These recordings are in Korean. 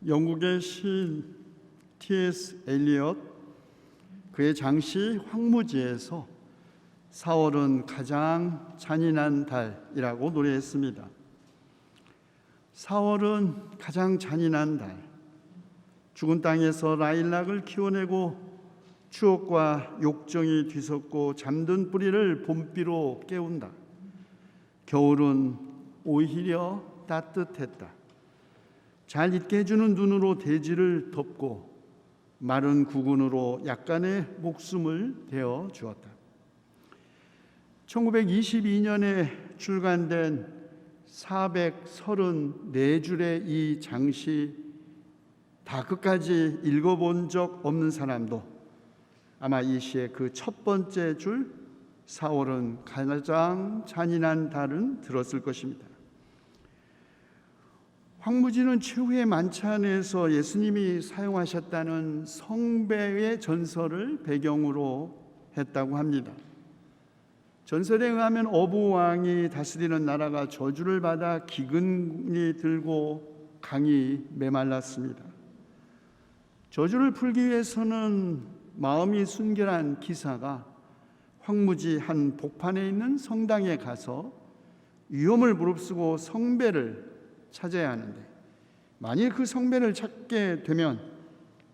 영국의 시인 T.S. 엘리엇 그의 장시 황무지에서 4월은 가장 잔인한 달이라고 노래했습니다. 4월은 가장 잔인한 달. 죽은 땅에서 라일락을 키워내고 추억과 욕정이 뒤섞고 잠든 뿌리를 봄비로 깨운다. 겨울은 오히려 따뜻했다. 잘 잊게 해주는 눈으로 대지를 덮고 마른 구근으로 약간의 목숨을 대어 주었다. 1922년에 출간된 434줄의 이 장시 다 끝까지 읽어본 적 없는 사람도 아마 이 시의 그 첫 번째 줄 4월은 가장 잔인한 달은 들었을 것입니다. 황무지는 최후의 만찬에서 예수님이 사용하셨다는 성배의 전설을 배경으로 했다고 합니다. 전설에 의하면 어부왕이 다스리는 나라가 저주를 받아 기근이 들고 강이 메말랐습니다. 저주를 풀기 위해서는 마음이 순결한 기사가 황무지 한 복판에 있는 성당에 가서 위험을 무릅쓰고 성배를 찾아야 하는데, 만일 그 성배를 찾게 되면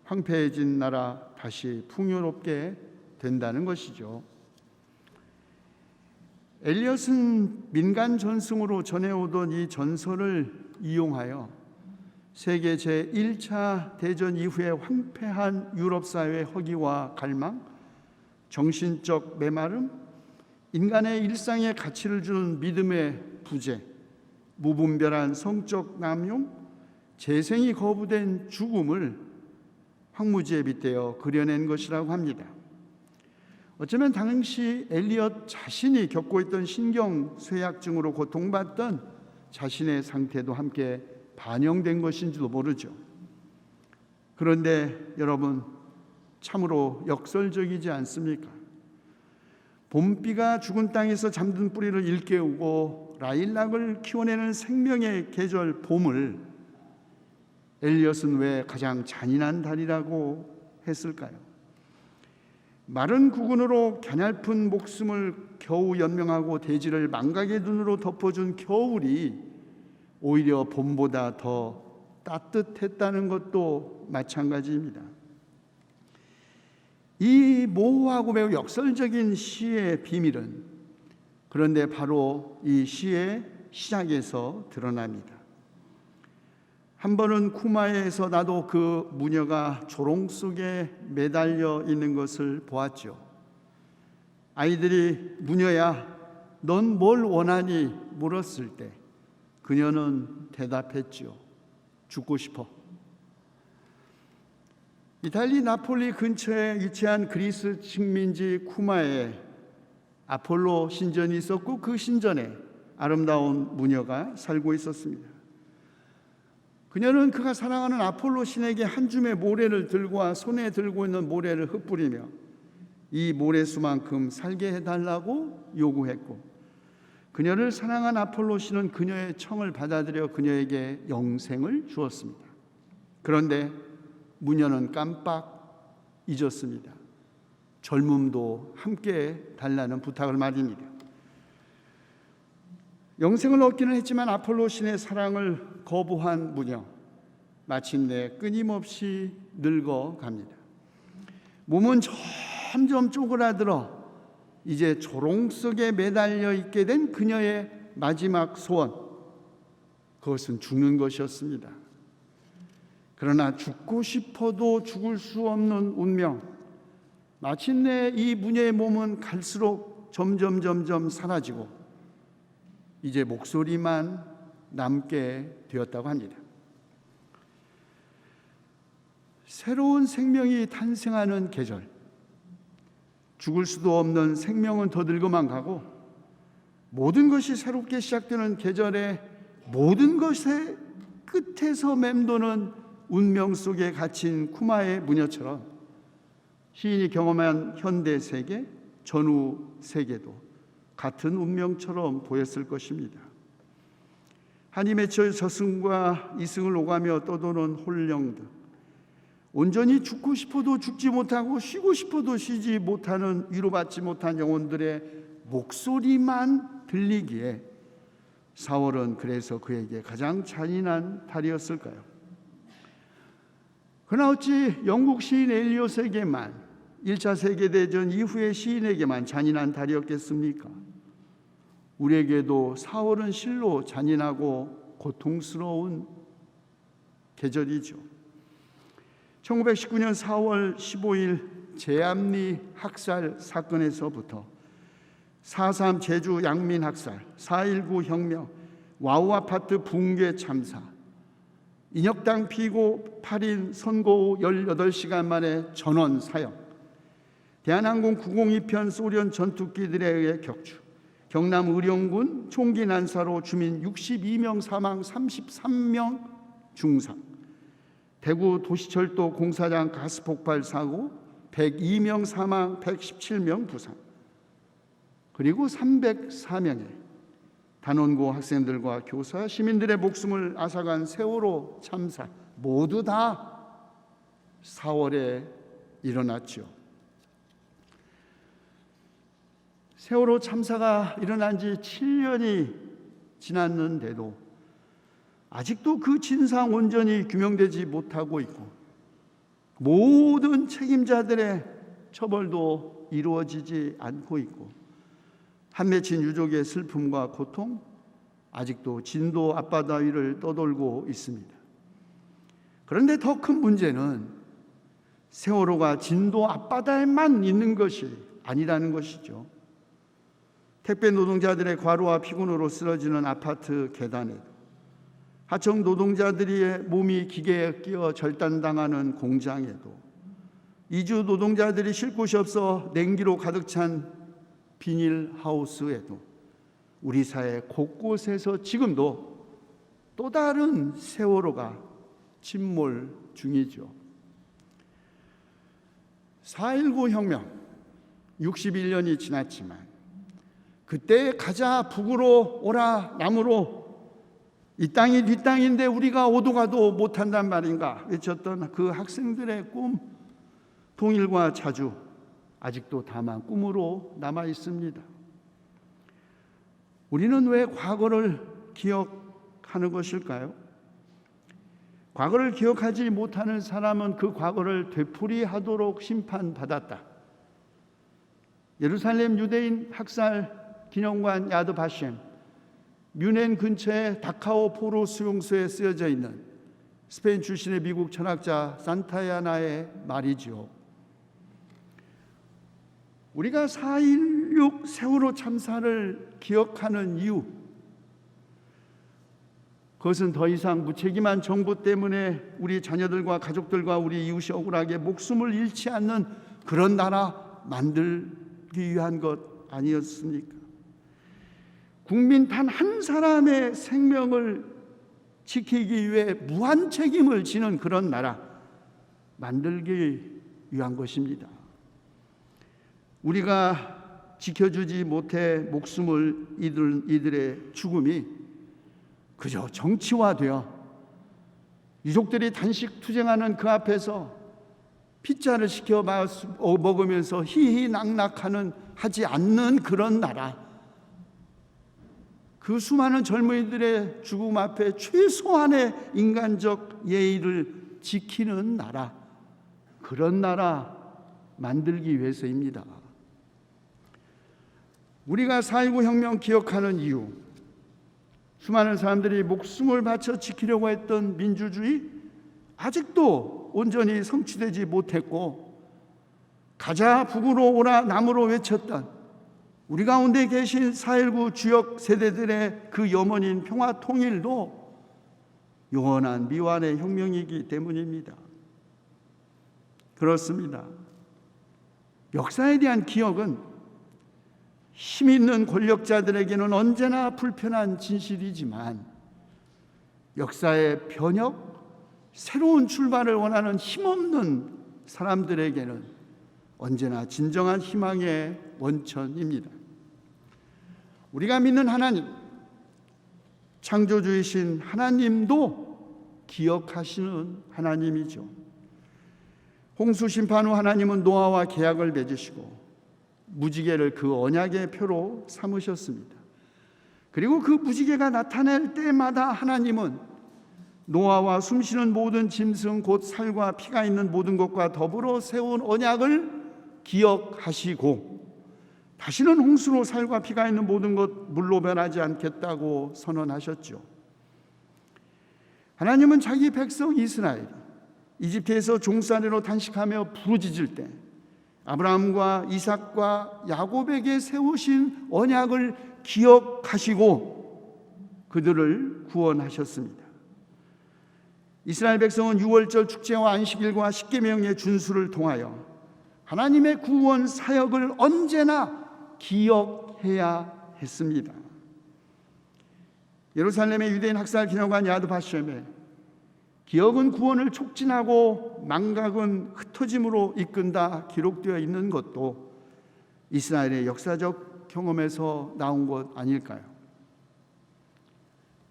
황폐해진 나라 다시 풍요롭게 된다는 것이죠. 엘리엇은 민간 전승으로 전해오던 이 전설을 이용하여 세계 제1차 대전 이후에 황폐한 유럽 사회의 허기와 갈망, 정신적 메마름, 인간의 일상에 가치를 주는 믿음의 부재, 무분별한 성적 남용, 재생이 거부된 죽음을 황무지에 빗대어 그려낸 것이라고 합니다. 어쩌면 당시 엘리엇 자신이 겪고 있던 신경쇠약증으로 고통받던 자신의 상태도 함께 반영된 것인지도 모르죠. 그런데 여러분, 참으로 역설적이지 않습니까? 봄비가 죽은 땅에서 잠든 뿌리를 일깨우고 라일락을 키워내는 생명의 계절 봄을 엘리엇은 왜 가장 잔인한 달이라고 했을까요? 마른 구근으로 가냘픈 목숨을 겨우 연명하고 대지를 망각의 눈으로 덮어준 겨울이 오히려 봄보다 더 따뜻했다는 것도 마찬가지입니다. 이 모호하고 매우 역설적인 시의 비밀은 그런데 바로 이 시의 시작에서 드러납니다. 한 번은 쿠마에서 나도 그 무녀가 조롱 속에 매달려 있는 것을 보았죠. 아이들이 무녀야, 넌 뭘 원하니? 물었을 때 그녀는 대답했죠. 죽고 싶어. 이탈리 나폴리 근처에 위치한 그리스 식민지 쿠마에 아폴로 신전이 있었고 그 신전에 아름다운 무녀가 살고 있었습니다. 그녀는 그가 사랑하는 아폴로 신에게 한 줌의 모래를 들고 와 손에 들고 있는 모래를 흩뿌리며 이 모래수만큼 살게 해달라고 요구했고, 그녀를 사랑한 아폴로 신은 그녀의 청을 받아들여 그녀에게 영생을 주었습니다. 그런데 무녀는 깜빡 잊었습니다. 젊음도 함께 달라는 부탁을 말입니다. 영생을 얻기는 했지만 아폴로 신의 사랑을 거부한 무녀, 마침내 끊임없이 늙어갑니다. 몸은 점점 쪼그라들어 이제 조롱 속에 매달려 있게 된 그녀의 마지막 소원, 그것은 죽는 것이었습니다. 그러나 죽고 싶어도 죽을 수 없는 운명, 마침내 이 무녀의 몸은 갈수록 점점 사라지고 이제 목소리만 남게 되었다고 합니다. 새로운 생명이 탄생하는 계절, 죽을 수도 없는 생명은 더 늙어만 가고 모든 것이 새롭게 시작되는 계절에 모든 것의 끝에서 맴도는 운명 속에 갇힌 쿠마의 무녀처럼 시인이 경험한 현대 세계, 전후 세계도 같은 운명처럼 보였을 것입니다. 한이 맺혀 저승과 이승을 오가며 떠도는 홀령들, 온전히 죽고 싶어도 죽지 못하고 쉬고 싶어도 쉬지 못하는 위로받지 못한 영혼들의 목소리만 들리기에 4월은 그래서 그에게 가장 잔인한 달이었을까요? 그러나 어찌 영국 시인 엘리엇에게만, 1차 세계대전 이후의 시인에게만 잔인한 달이었겠습니까? 우리에게도 4월은 실로 잔인하고 고통스러운 계절이죠. 1919년 4월 15일 제암리 학살 사건에서부터 4.3 제주 양민 학살, 4.19 혁명, 와우 아파트 붕괴 참사, 인혁당 피고 8인 선고 후 18시간 만에 전원 사형, 대한항공 902편 소련 전투기들에 의해 격추, 경남 의령군 총기 난사로 주민 62명 사망 33명 중상, 대구 도시철도 공사장 가스폭발 사고 102명 사망 117명 부상, 그리고 304명의 단원고 학생들과 교사, 시민들의 목숨을 앗아간 세월호 참사 모두 다 4월에 일어났죠. 세월호 참사가 일어난 지 7년이 지났는데도 아직도 그 진상 온전히 규명되지 못하고 있고 모든 책임자들의 처벌도 이루어지지 않고 있고 한맺힌 유족의 슬픔과 고통, 아직도 진도 앞바다 위를 떠돌고 있습니다. 그런데 더 큰 문제는 세월호가 진도 앞바다에만 있는 것이 아니라는 것이죠. 택배 노동자들의 과로와 피곤으로 쓰러지는 아파트 계단에도, 하청 노동자들의 몸이 기계에 끼어 절단당하는 공장에도, 이주 노동자들이 쉴 곳이 없어 냉기로 가득 찬 비닐하우스에도, 우리 사회 곳곳에서 지금도 또 다른 세월호가 침몰 중이죠. 4.19 혁명 61년이 지났지만 그때 가자 북으로 오라 남으로, 이 땅이 네 땅인데 우리가 오도 가도 못한단 말인가 외쳤던 그 학생들의 꿈, 통일과 자주, 아직도 다만 꿈으로 남아 있습니다. 우리는 왜 과거를 기억하는 것일까요? 과거를 기억하지 못하는 사람은 그 과거를 되풀이하도록 심판받았다. 예루살렘 유대인 학살 기념관 야드 바셴, 뮌헨 근처의 다카오 포로 수용소에 쓰여져 있는 스페인 출신의 미국 철학자 산타야나의 말이죠. 우리가 4.16 세월호 참사를 기억하는 이유, 그것은 더 이상 무책임한 정부 때문에 우리 자녀들과 가족들과 우리 이웃이 억울하게 목숨을 잃지 않는 그런 나라 만들기 위한 것 아니었습니까? 국민 단 한 사람의 생명을 지키기 위해 무한 책임을 지는 그런 나라 만들기 위한 것입니다. 우리가 지켜주지 못해 목숨을 잃은 이들의 죽음이 그저 정치화되어 유족들이 단식 투쟁하는 그 앞에서 피자를 시켜 먹으면서 희희낙낙하는 하지 않는 그런 나라, 그 수많은 젊은이들의 죽음 앞에 최소한의 인간적 예의를 지키는 나라, 그런 나라 만들기 위해서입니다. 우리가 4.19 혁명 기억하는 이유, 수많은 사람들이 목숨을 바쳐 지키려고 했던 민주주의 아직도 온전히 성취되지 못했고, 가자 북으로 오라 남으로 외쳤던 우리 가운데 계신 4.19 주역 세대들의 그 염원인 평화 통일도 영원한 미완의 혁명이기 때문입니다. 그렇습니다. 역사에 대한 기억은 힘 있는 권력자들에게는 언제나 불편한 진실이지만 역사의 변혁, 새로운 출발을 원하는 힘없는 사람들에게는 언제나 진정한 희망의 원천입니다. 우리가 믿는 하나님, 창조주이신 하나님도 기억하시는 하나님이죠. 홍수 심판 후 하나님은 노아와 계약을 맺으시고 무지개를 그 언약의 표로 삼으셨습니다. 그리고 그 무지개가 나타날 때마다 하나님은 노아와 숨쉬는 모든 짐승 곧 살과 피가 있는 모든 것과 더불어 세운 언약을 기억하시고 다시는 홍수로 살과 피가 있는 모든 것 물로 변하지 않겠다고 선언하셨죠. 하나님은 자기 백성 이스라엘이 이집트에서 종살이로 단식하며 부르짖을 때 아브라함과 이삭과 야곱에게 세우신 언약을 기억하시고 그들을 구원하셨습니다. 이스라엘 백성은 유월절 축제와 안식일과 십계명의 준수를 통하여 하나님의 구원 사역을 언제나 기억해야 했습니다. 예루살렘의 유대인 학살 기념관 야드 바셈에 기억은 구원을 촉진하고 망각은 흩어짐으로 이끈다 기록되어 있는 것도 이스라엘의 역사적 경험에서 나온 것 아닐까요?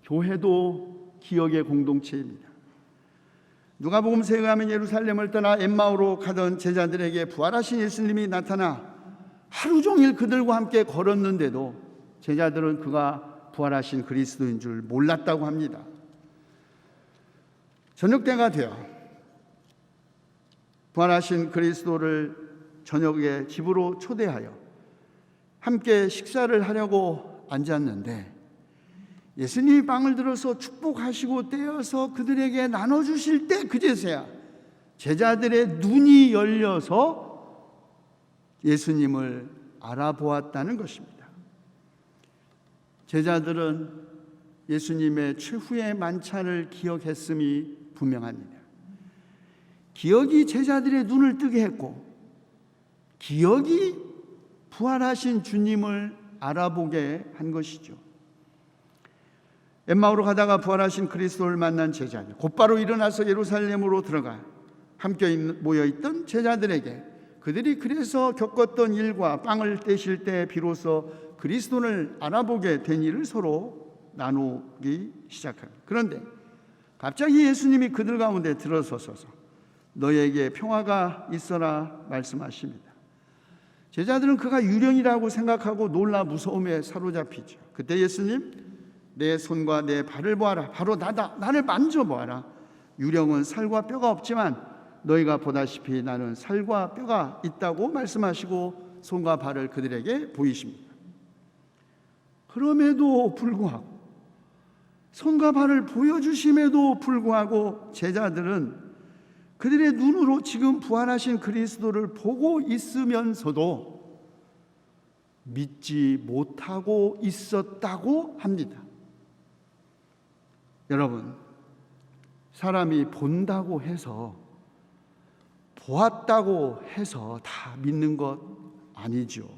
교회도 기억의 공동체입니다. 누가복음서에 의하면 예루살렘을 떠나 엠마오로 가던 제자들에게 부활하신 예수님이 나타나 하루 종일 그들과 함께 걸었는데도 제자들은 그가 부활하신 그리스도인 줄 몰랐다고 합니다. 저녁 때가 되어 부활하신 그리스도를 저녁에 집으로 초대하여 함께 식사를 하려고 앉았는데 예수님이 빵을 들어서 축복하시고 떼어서 그들에게 나눠주실 때 그제서야 제자들의 눈이 열려서 예수님을 알아보았다는 것입니다. 제자들은 예수님의 최후의 만찬을 기억했음이 분명합니다. 기억이 제자들의 눈을 뜨게 했고 기억이 부활하신 주님을 알아보게 한 것이죠. 엠마오로 가다가 부활하신 그리스도를 만난 제자들 곧바로 일어나서 예루살렘으로 들어가 함께 모여있던 제자들에게 그들이 그래서 겪었던 일과 빵을 떼실 때 비로소 그리스도를 알아보게 된 일을 서로 나누기 시작합니다. 그런데 갑자기 예수님이 그들 가운데 들어서서 너에게 평화가 있어라 말씀하십니다. 제자들은 그가 유령이라고 생각하고 놀라 무서움에 사로잡히죠. 그때 예수님 내 손과 내 발을 보아라. 바로 나다. 나를 만져보아라. 유령은 살과 뼈가 없지만 너희가 보다시피 나는 살과 뼈가 있다고 말씀하시고 손과 발을 그들에게 보이십니다. 그럼에도 불구하고 손과 발을 보여주심에도 불구하고 제자들은 그들의 눈으로 지금 부활하신 그리스도를 보고 있으면서도 믿지 못하고 있었다고 합니다. 여러분, 사람이 본다고 해서 보았다고 해서 다 믿는 것 아니죠.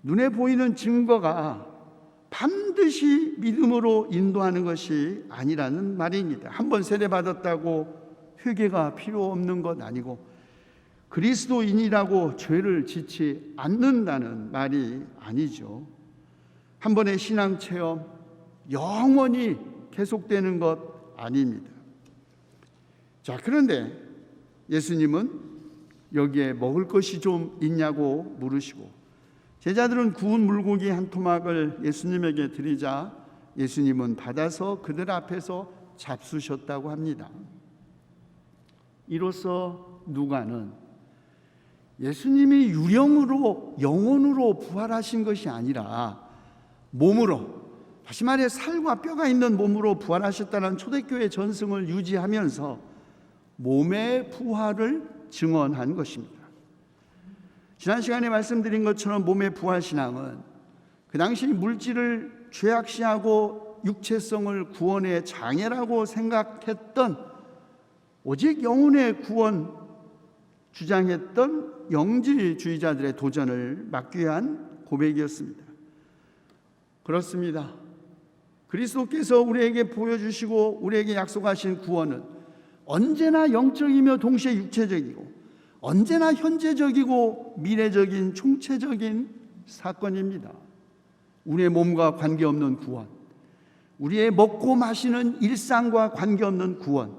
눈에 보이는 증거가 반드시 믿음으로 인도하는 것이 아니라는 말입니다. 한번 세례받았다고 회개가 필요 없는 것 아니고 그리스도인이라고 죄를 짓지 않는다는 말이 아니죠. 한 번의 신앙 체험 영원히 계속되는 것 아닙니다. 자, 그런데 예수님은 여기에 먹을 것이 좀 있냐고 물으시고 제자들은 구운 물고기 한 토막을 예수님에게 드리자 예수님은 받아서 그들 앞에서 잡수셨다고 합니다. 이로써 누가는 예수님이 유령으로 영혼으로 부활하신 것이 아니라 몸으로, 다시 말해 살과 뼈가 있는 몸으로 부활하셨다는 초대교회 전승을 유지하면서 몸의 부활을 증언한 것입니다. 지난 시간에 말씀드린 것처럼 몸의 부활신앙은 그 당시 물질을 죄악시하고 육체성을 구원의 장애라고 생각했던 오직 영혼의 구원 주장했던 영지주의자들의 도전을 막기 위한 고백이었습니다. 그렇습니다. 그리스도께서 우리에게 보여주시고 우리에게 약속하신 구원은 언제나 영적이며 동시에 육체적이고 언제나 현재적이고 미래적인 총체적인 사건입니다. 우리의 몸과 관계없는 구원, 우리의 먹고 마시는 일상과 관계없는 구원,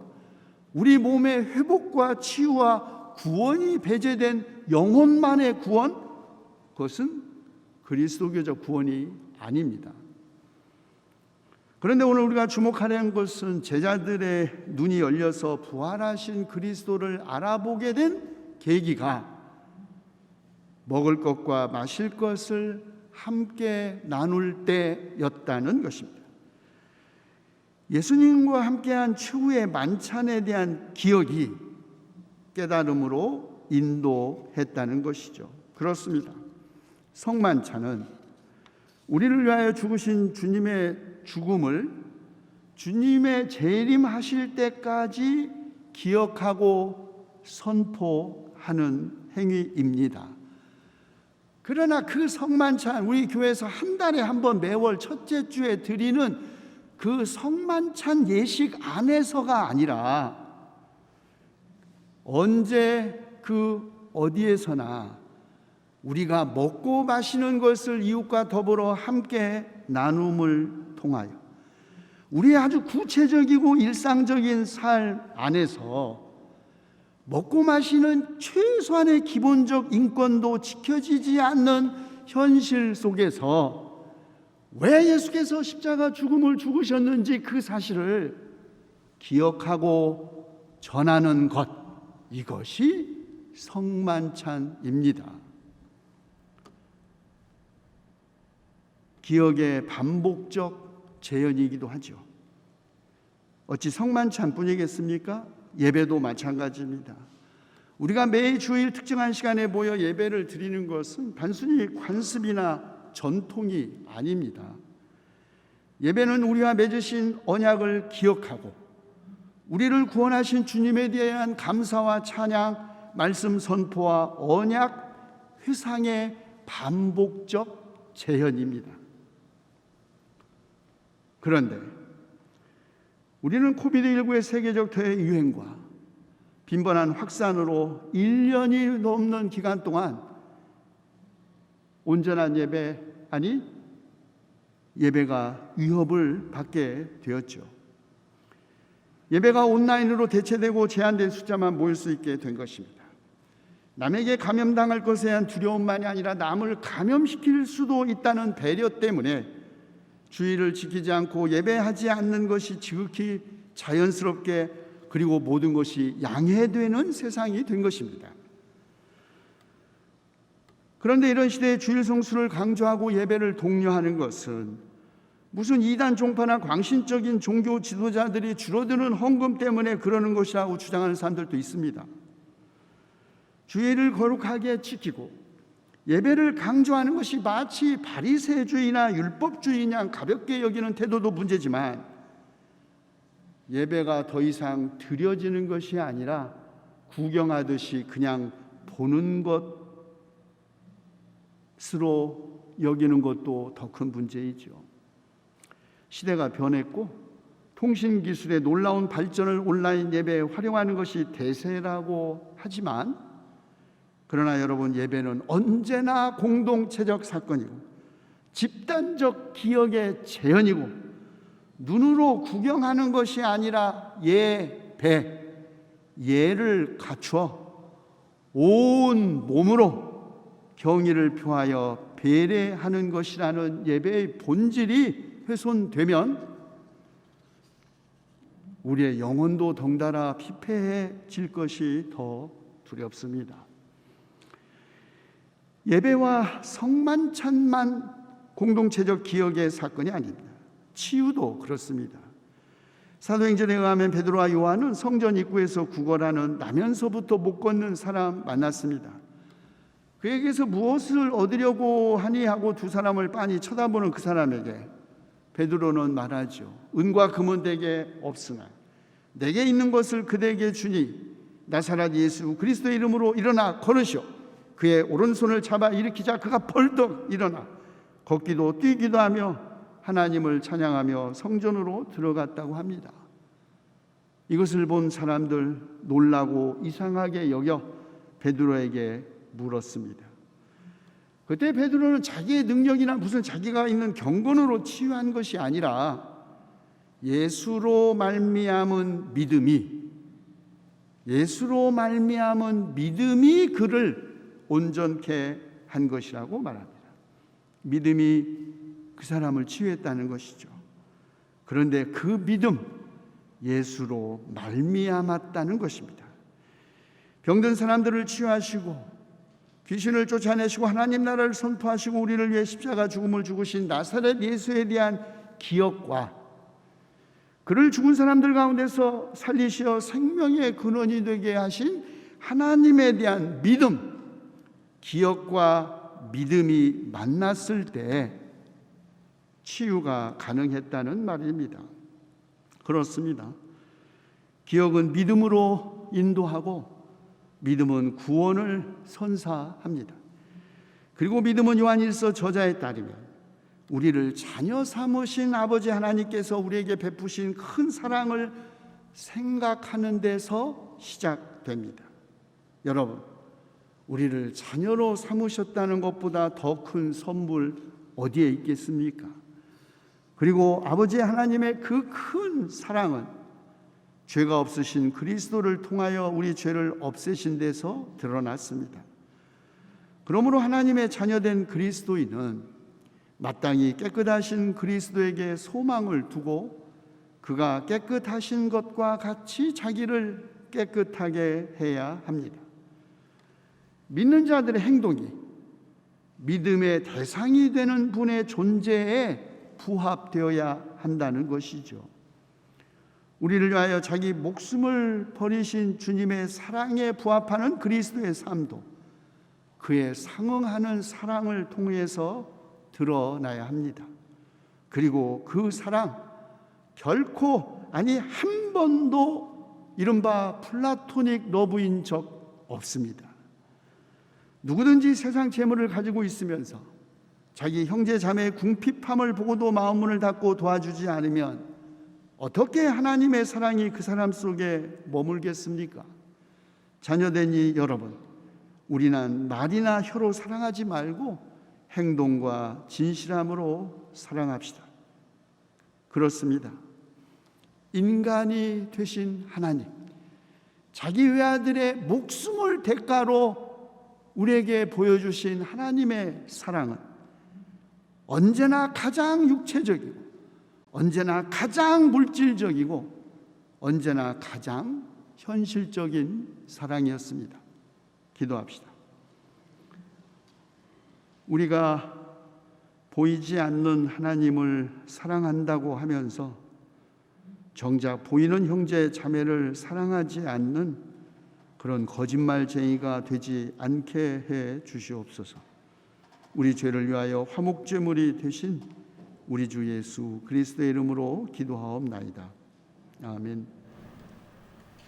우리 몸의 회복과 치유와 구원이 배제된 영혼만의 구원, 그것은 그리스도교적 구원이 아닙니다. 그런데 오늘 우리가 주목하려는 것은 제자들의 눈이 열려서 부활하신 그리스도를 알아보게 된 계기가 먹을 것과 마실 것을 함께 나눌 때였다는 것입니다. 예수님과 함께한 최후의 만찬에 대한 기억이 깨달음으로 인도했다는 것이죠. 그렇습니다. 성만찬은 우리를 위하여 죽으신 주님의 죽음을 주님의 재림하실 때까지 기억하고 선포하는 행위입니다. 그러나 그 성만찬, 우리 교회에서 한 달에 한 번 매월 첫째 주에 드리는 그 성만찬 예식 안에서가 아니라 언제 그 어디에서나 우리가 먹고 마시는 것을 이웃과 더불어 함께 나눔을 통하여 우리의 아주 구체적이고 일상적인 삶 안에서 먹고 마시는 최소한의 기본적 인권도 지켜지지 않는 현실 속에서 왜 예수께서 십자가 죽음을 죽으셨는지 그 사실을 기억하고 전하는 것, 이것이 성만찬입니다. 기억의 반복적 재현이기도 하죠. 어찌 성만찬뿐이겠습니까? 예배도 마찬가지입니다. 우리가 매 주일 특정한 시간에 모여 예배를 드리는 것은 단순히 관습이나 전통이 아닙니다. 예배는 우리와 맺으신 언약을 기억하고 우리를 구원하신 주님에 대한 감사와 찬양, 말씀 선포와 언약 회상의 반복적 재현입니다. 그런데 우리는 코비드19의 세계적 대유행과 빈번한 확산으로 1년이 넘는 기간 동안 온전한 예배, 아니 예배가 위협을 받게 되었죠. 예배가 온라인으로 대체되고 제한된 숫자만 모일 수 있게 된 것입니다. 남에게 감염당할 것에 대한 두려움만이 아니라 남을 감염시킬 수도 있다는 배려 때문에 주의를 지키지 않고 예배하지 않는 것이 지극히 자연스럽게 그리고 모든 것이 양해되는 세상이 된 것입니다. 그런데 이런 시대에 주일 성수를 강조하고 예배를 독려하는 것은 무슨 이단 종파나 광신적인 종교 지도자들이 줄어드는 헌금 때문에 그러는 것이라고 주장하는 사람들도 있습니다. 주일을 거룩하게 지키고 예배를 강조하는 것이 마치 바리새주의나 율법주의냐 가볍게 여기는 태도도 문제지만 예배가 더 이상 드려지는 것이 아니라 구경하듯이 그냥 보는 것으로 여기는 것도 더 큰 문제이죠. 시대가 변했고 통신기술의 놀라운 발전을 온라인 예배에 활용하는 것이 대세라고 하지만 그러나 여러분, 예배는 언제나 공동체적 사건이고 집단적 기억의 재현이고 눈으로 구경하는 것이 아니라 예를 갖추어 온 몸으로 경의를 표하여 배례하는 것이라는 예배의 본질이 훼손되면 우리의 영혼도 덩달아 피폐해질 것이 더 두렵습니다. 예배와 성만찬만 공동체적 기억의 사건이 아닙니다. 치유도 그렇습니다. 사도행전에 의하면 베드로와 요한은 성전 입구에서 구걸하는 나면서부터 못 걷는 사람 만났습니다. 그에게서 무엇을 얻으려고 하니 하고 두 사람을 빤히 쳐다보는 그 사람에게 베드로는 말하죠. 은과 금은 내게 없으나 내게 있는 것을 그대에게 주니 나사렛 예수 그리스도의 이름으로 일어나 걸으시오. 그의 오른손을 잡아 일으키자 그가 벌떡 일어나 걷기도 뛰기도 하며 하나님을 찬양하며 성전으로 들어갔다고 합니다. 이것을 본 사람들 놀라고 이상하게 여겨 베드로에게 물었습니다. 그때 베드로는 자기의 능력이나 무슨 자기가 있는 경건으로 치유한 것이 아니라 예수로 말미암은 믿음이 그를 온전케 한 것이라고 말합니다. 믿음이 그 사람을 치유했다는 것이죠. 그런데 그 믿음, 예수로 말미암았다는 것입니다. 병든 사람들을 치유하시고 귀신을 쫓아내시고 하나님 나라를 선포하시고 우리를 위해 십자가 죽음을 죽으신 나사렛 예수에 대한 기억과 그를 죽은 사람들 가운데서 살리시어 생명의 근원이 되게 하신 하나님에 대한 믿음, 기억과 믿음이 만났을 때 치유가 가능했다는 말입니다. 그렇습니다. 기억은 믿음으로 인도하고 믿음은 구원을 선사합니다. 그리고 믿음은 요한일서 저자에 따르면 우리를 자녀 삼으신 아버지 하나님께서 우리에게 베푸신 큰 사랑을 생각하는 데서 시작됩니다. 여러분, 우리를 자녀로 삼으셨다는 것보다 더 큰 선물 어디에 있겠습니까? 그리고 아버지 하나님의 그 큰 사랑은 죄가 없으신 그리스도를 통하여 우리 죄를 없애신 데서 드러났습니다. 그러므로 하나님의 자녀된 그리스도인은 마땅히 깨끗하신 그리스도에게 소망을 두고 그가 깨끗하신 것과 같이 자기를 깨끗하게 해야 합니다. 믿는 자들의 행동이 믿음의 대상이 되는 분의 존재에 부합되어야 한다는 것이죠. 우리를 위하여 자기 목숨을 버리신 주님의 사랑에 부합하는 그리스도의 삶도 그에 상응하는 사랑을 통해서 드러나야 합니다. 그리고 그 사랑 결코 한 번도 이른바 플라토닉 러브인 적 없습니다. 누구든지 세상 재물을 가지고 있으면서 자기 형제 자매의 궁핍함을 보고도 마음문을 닫고 도와주지 않으면 어떻게 하나님의 사랑이 그 사람 속에 머물겠습니까? 자녀된 이 여러분, 우리는 말이나 혀로 사랑하지 말고 행동과 진실함으로 사랑합시다. 그렇습니다. 인간이 되신 하나님, 자기 외아들의 목숨을 대가로 우리에게 보여주신 하나님의 사랑은 언제나 가장 육체적이고 언제나 가장 물질적이고 언제나 가장 현실적인 사랑이었습니다. 기도합시다. 우리가 보이지 않는 하나님을 사랑한다고 하면서 정작 보이는 형제 자매를 사랑하지 않는 그런 거짓말쟁이가 되지 않게 해 주시옵소서. 우리 죄를 위하여 화목제물이 되신 우리 주 예수 그리스도의 이름으로 기도하옵나이다. 아멘.